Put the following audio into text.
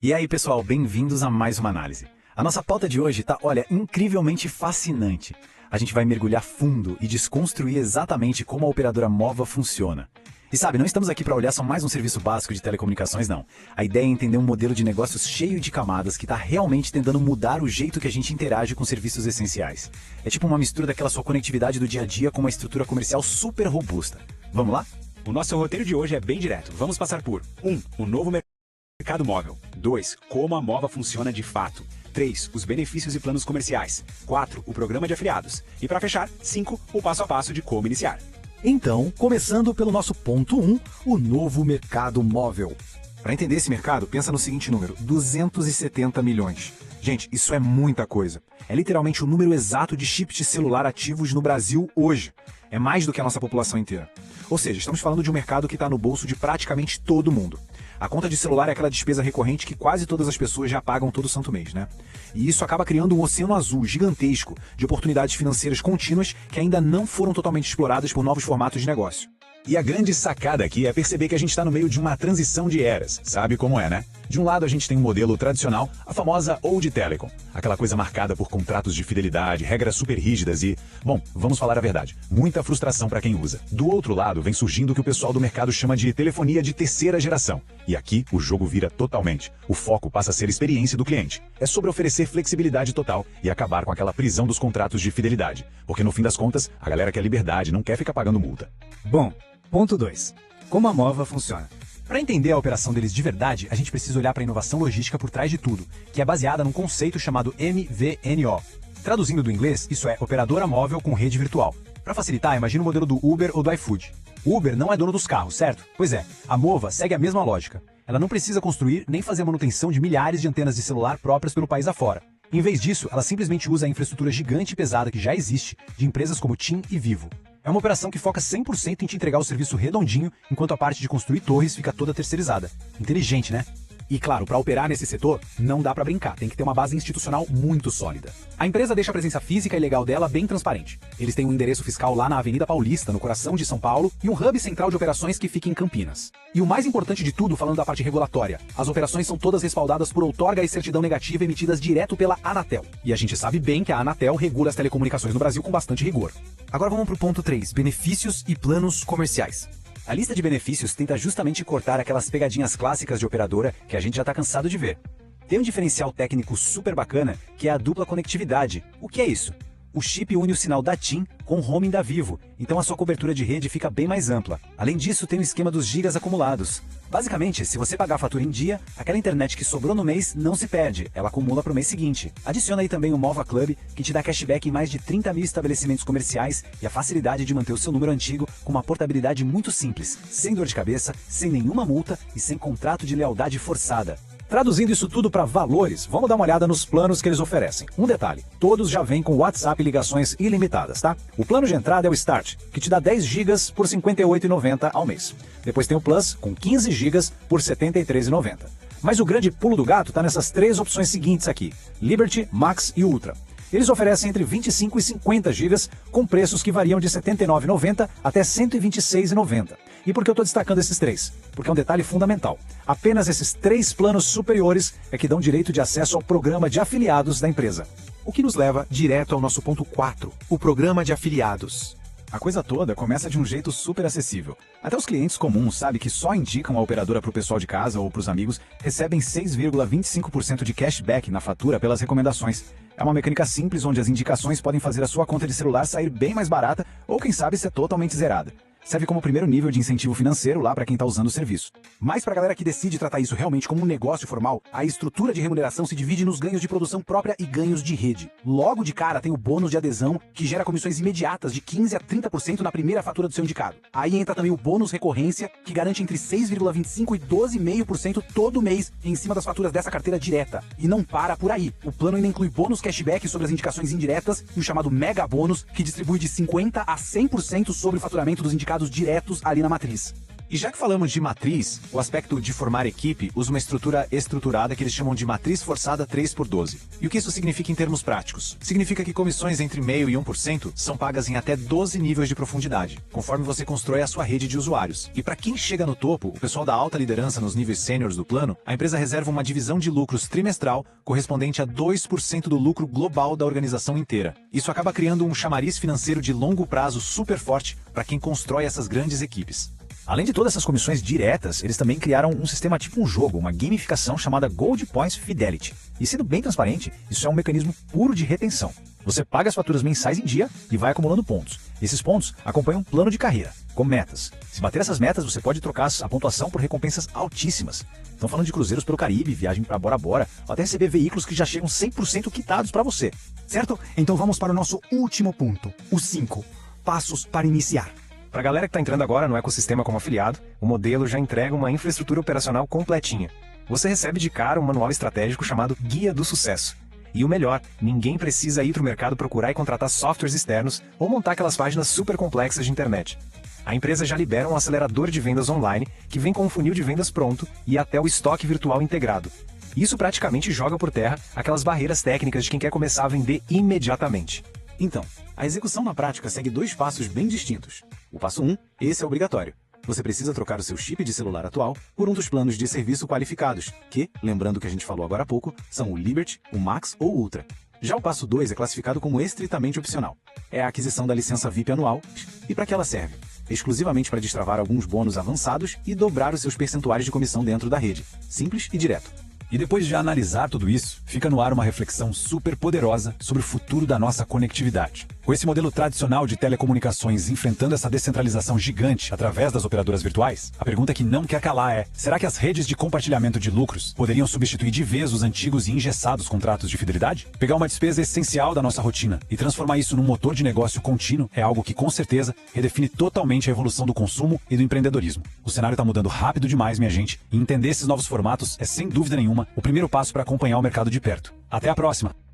E aí, pessoal, bem-vindos a mais uma análise. A nossa pauta de hoje tá, olha, incrivelmente fascinante. A gente vai mergulhar fundo e desconstruir exatamente como a operadora Mova funciona. E sabe, não estamos aqui para olhar só mais um serviço básico de telecomunicações, não. A ideia é entender um modelo de negócios cheio de camadas que está realmente tentando mudar o jeito que a gente interage com serviços essenciais. É tipo uma mistura daquela sua conectividade do dia a dia com uma estrutura comercial super robusta. Vamos lá? O nosso roteiro de hoje é bem direto. Vamos passar por 1. O novo mercado móvel. 2. Como a Mova funciona de fato. 3. Os benefícios e planos comerciais. 4. O programa de afiliados. E para fechar, 5. O passo a passo de como iniciar. Então, começando pelo nosso ponto 1, o novo mercado móvel. Para entender esse mercado, pensa no seguinte número, 270 milhões. Gente, isso é muita coisa. É literalmente o número exato de chips de celular ativos no Brasil hoje. É mais do que a nossa população inteira. Ou seja, estamos falando de um mercado que está no bolso de praticamente todo mundo. A conta de celular é aquela despesa recorrente que quase todas as pessoas já pagam todo santo mês, né? E isso acaba criando um oceano azul gigantesco de oportunidades financeiras contínuas que ainda não foram totalmente exploradas por novos formatos de negócio. E a grande sacada aqui é perceber que a gente está no meio de uma transição de eras. Sabe como é, né? De um lado a gente tem um modelo tradicional, a famosa Old Telecom. Aquela coisa marcada por contratos de fidelidade, regras super rígidas e... Bom, vamos falar a verdade. Muita frustração para quem usa. Do outro lado vem surgindo o que o pessoal do mercado chama de telefonia de terceira geração. E aqui o jogo vira totalmente. O foco passa a ser a experiência do cliente. É sobre oferecer flexibilidade total e acabar com aquela prisão dos contratos de fidelidade. Porque no fim das contas, a galera quer liberdade, não quer ficar pagando multa. Bom, ponto 2. Como a Mova funciona? Para entender a operação deles de verdade, a gente precisa olhar para a inovação logística por trás de tudo, que é baseada num conceito chamado MVNO. Traduzindo do inglês, isso é operadora móvel com rede virtual. Para facilitar, imagina o modelo do Uber ou do iFood. O Uber não é dono dos carros, certo? Pois é, a Mova segue a mesma lógica. Ela não precisa construir nem fazer a manutenção de milhares de antenas de celular próprias pelo país afora. Em vez disso, ela simplesmente usa a infraestrutura gigante e pesada que já existe de empresas como TIM e Vivo. É uma operação que foca 100% em te entregar o serviço redondinho, enquanto a parte de construir torres fica toda terceirizada. Inteligente, né? E claro, para operar nesse setor, não dá para brincar, tem que ter uma base institucional muito sólida. A empresa deixa a presença física e legal dela bem transparente. Eles têm um endereço fiscal lá na Avenida Paulista, no coração de São Paulo, e um hub central de operações que fica em Campinas. E o mais importante de tudo, falando da parte regulatória, as operações são todas respaldadas por outorga e certidão negativa emitidas direto pela Anatel. E a gente sabe bem que a Anatel regula as telecomunicações no Brasil com bastante rigor. Agora vamos pro ponto 3, benefícios e planos comerciais. A lista de benefícios tenta justamente cortar aquelas pegadinhas clássicas de operadora que a gente já está cansado de ver. Tem um diferencial técnico super bacana que é a dupla conectividade. O que é isso? O chip une o sinal da TIM com o roaming da Vivo, então a sua cobertura de rede fica bem mais ampla. Além disso, tem o esquema dos gigas acumulados. Basicamente, se você pagar a fatura em dia, aquela internet que sobrou no mês não se perde, ela acumula para o mês seguinte. Adiciona aí também o Mova Club, que te dá cashback em mais de 30 mil estabelecimentos comerciais e a facilidade de manter o seu número antigo com uma portabilidade muito simples, sem dor de cabeça, sem nenhuma multa e sem contrato de lealdade forçada. Traduzindo isso tudo para valores, vamos dar uma olhada nos planos que eles oferecem. Um detalhe, todos já vêm com WhatsApp e ligações ilimitadas, tá? O plano de entrada é o Start, que te dá 10 GB por R$ 58,90 ao mês. Depois tem o Plus, com 15 GB por R$ 73,90. Mas o grande pulo do gato está nessas três opções seguintes aqui, Liberty, Max e Ultra. Eles oferecem entre 25 e 50 GB, com preços que variam de R$ 79,90 até R$ 126,90. E por que eu estou destacando esses três? Porque é um detalhe fundamental. Apenas esses três planos superiores é que dão direito de acesso ao programa de afiliados da empresa. O que nos leva direto ao nosso ponto 4, o programa de afiliados. A coisa toda começa de um jeito super acessível. Até os clientes comuns, sabe, que só indicam a operadora para o pessoal de casa ou para os amigos, recebem 6,25% de cashback na fatura pelas recomendações. É uma mecânica simples onde as indicações podem fazer a sua conta de celular sair bem mais barata ou, quem sabe, ser totalmente zerada. Serve como primeiro nível de incentivo financeiro lá para quem está usando o serviço. Mas para a galera que decide tratar isso realmente como um negócio formal, a estrutura de remuneração se divide nos ganhos de produção própria e ganhos de rede. Logo de cara tem o bônus de adesão, que gera comissões imediatas de 15% a 30% na primeira fatura do seu indicado. Aí entra também o bônus recorrência, que garante entre 6,25% e 12,5% todo mês em cima das faturas dessa carteira direta. E não para por aí. O plano ainda inclui bônus cashback sobre as indicações indiretas e o chamado Mega Bônus, que distribui de 50% a 100% sobre o faturamento dos indicados diretos ali na matriz. E já que falamos de matriz, o aspecto de formar equipe usa uma estrutura estruturada que eles chamam de matriz forçada 3x12. E o que isso significa em termos práticos? Significa que comissões entre 0,5% e 1% são pagas em até 12 níveis de profundidade, conforme você constrói a sua rede de usuários. E para quem chega no topo, o pessoal da alta liderança nos níveis sêniores do plano, a empresa reserva uma divisão de lucros trimestral correspondente a 2% do lucro global da organização inteira. Isso acaba criando um chamariz financeiro de longo prazo super forte para quem constrói essas grandes equipes. Além de todas essas comissões diretas, eles também criaram um sistema tipo um jogo, uma gamificação chamada Gold Points Fidelity. E sendo bem transparente, isso é um mecanismo puro de retenção. Você paga as faturas mensais em dia e vai acumulando pontos. Esses pontos acompanham um plano de carreira, com metas. Se bater essas metas, você pode trocar a pontuação por recompensas altíssimas. Estão falando de cruzeiros pelo Caribe, viagem para Bora Bora, ou até receber veículos que já chegam 100% quitados para você. Certo? Então vamos para o nosso último ponto, o 5. Passos para iniciar. Para a galera que está entrando agora no ecossistema como afiliado, o modelo já entrega uma infraestrutura operacional completinha. Você recebe de cara um manual estratégico chamado Guia do Sucesso. E o melhor, ninguém precisa ir para o mercado procurar e contratar softwares externos ou montar aquelas páginas super complexas de internet. A empresa já libera um acelerador de vendas online que vem com um funil de vendas pronto e até o estoque virtual integrado. Isso praticamente joga por terra aquelas barreiras técnicas de quem quer começar a vender imediatamente. Então, a execução na prática segue 2 passos bem distintos. O passo 1, esse é obrigatório. Você precisa trocar o seu chip de celular atual por um dos planos de serviço qualificados, que, lembrando que a gente falou agora há pouco, são o Liberty, o Max ou o Ultra. Já o passo 2 é classificado como estritamente opcional. É a aquisição da licença VIP anual. E para que ela serve? Exclusivamente para destravar alguns bônus avançados e dobrar os seus percentuais de comissão dentro da rede. Simples e direto. E depois de analisar tudo isso, fica no ar uma reflexão super poderosa sobre o futuro da nossa conectividade. Com esse modelo tradicional de telecomunicações enfrentando essa descentralização gigante através das operadoras virtuais, a pergunta que não quer calar é: será que as redes de compartilhamento de lucros poderiam substituir de vez os antigos e engessados contratos de fidelidade? Pegar uma despesa essencial da nossa rotina e transformar isso num motor de negócio contínuo é algo que, com certeza, redefine totalmente a evolução do consumo e do empreendedorismo. O cenário está mudando rápido demais, minha gente, e entender esses novos formatos é, sem dúvida nenhuma, o primeiro passo para acompanhar o mercado de perto. Até a próxima!